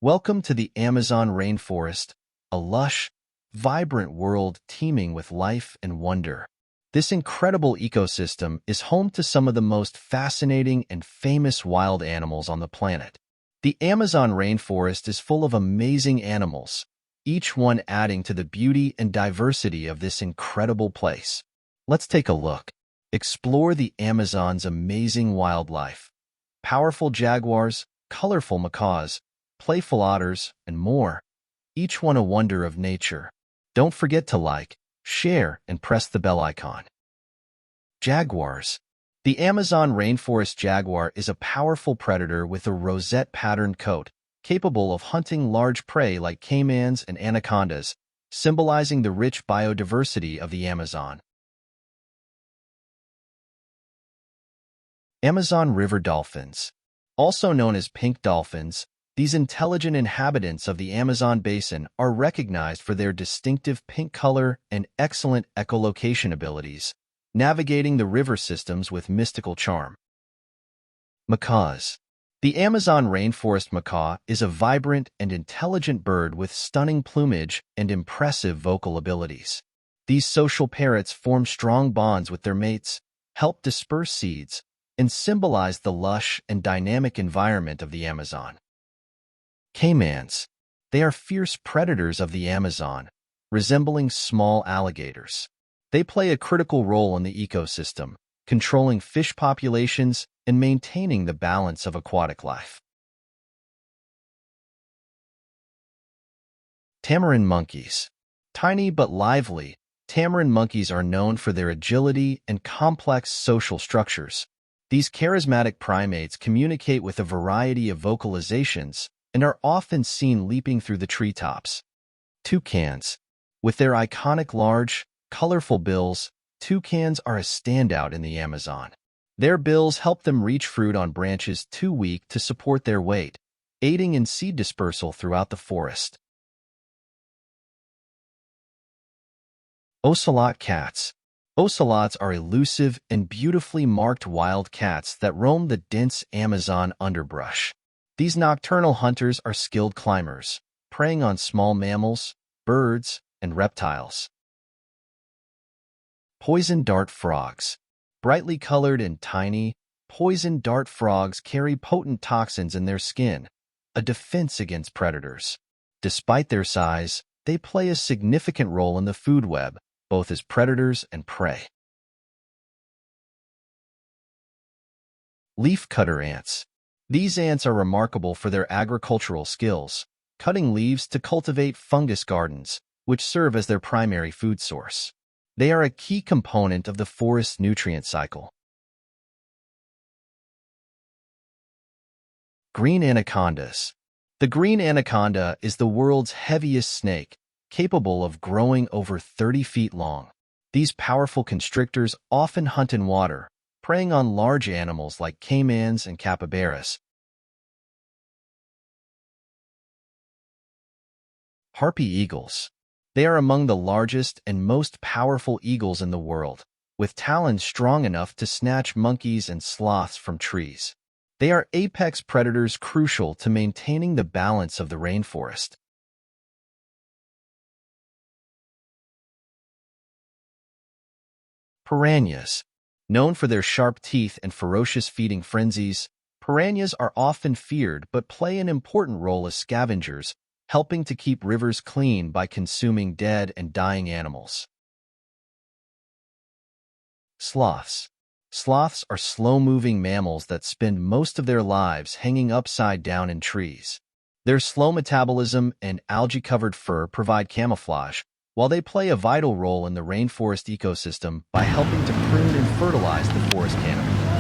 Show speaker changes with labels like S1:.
S1: Welcome to the Amazon rainforest, a lush, vibrant world teeming with life and wonder. This incredible ecosystem is home to some of the most fascinating and famous wild animals on the planet. The Amazon rainforest is full of amazing animals, each one adding to the beauty and diversity of this incredible place. Let's take a look. Explore the Amazon's amazing wildlife. Powerful jaguars, colorful macaws, playful otters, and more. Each one a wonder of nature. Don't forget to like, share, and press the bell icon. Jaguars. The Amazon rainforest jaguar is a powerful predator with a rosette-patterned coat, capable of hunting large prey like caimans and anacondas, symbolizing the rich biodiversity of the Amazon. Amazon river dolphins. Also known as pink dolphins, these intelligent inhabitants of the Amazon basin are recognized for their distinctive pink color and excellent echolocation abilities, navigating the river systems with mystical charm. Macaws. The Amazon rainforest macaw is a vibrant and intelligent bird with stunning plumage and impressive vocal abilities. These social parrots form strong bonds with their mates, help disperse seeds, and symbolize the lush and dynamic environment of the Amazon. Caimans. They are fierce predators of the Amazon, resembling small alligators. They play a critical role in the ecosystem, controlling fish populations and maintaining the balance of aquatic life. Tamarin monkeys. Tiny but lively, tamarin monkeys are known for their agility and complex social structures. These charismatic primates communicate with a variety of vocalizations and are often seen leaping through the treetops. Toucans. With their iconic large, colorful bills, toucans are a standout in the Amazon. Their bills help them reach fruit on branches too weak to support their weight, aiding in seed dispersal throughout the forest. Ocelot cats. Ocelots are elusive and beautifully marked wild cats that roam the dense Amazon underbrush. These nocturnal hunters are skilled climbers, preying on small mammals, birds, and reptiles. Poison dart frogs. Brightly colored and tiny, poison dart frogs carry potent toxins in their skin, a defense against predators. Despite their size, they play a significant role in the food web, both as predators and prey. Leafcutter ants. These ants are remarkable for their agricultural skills, cutting leaves to cultivate fungus gardens, which serve as their primary food source. They are a key component of the forest's nutrient cycle. Green anacondas. The green anaconda is the world's heaviest snake, capable of growing over 30 feet long. These powerful constrictors often hunt in water, preying on large animals like caimans and capybaras. Harpy eagles. They are among the largest and most powerful eagles in the world, with talons strong enough to snatch monkeys and sloths from trees. They are apex predators crucial to maintaining the balance of the rainforest. Piranhas. Known for their sharp teeth and ferocious feeding frenzies, piranhas are often feared but play an important role as scavengers, helping to keep rivers clean by consuming dead and dying animals. Sloths. Sloths are slow-moving mammals that spend most of their lives hanging upside down in trees. Their slow metabolism and algae-covered fur provide camouflage, while they play a vital role in the rainforest ecosystem by helping to prune and fertilize the forest canopy.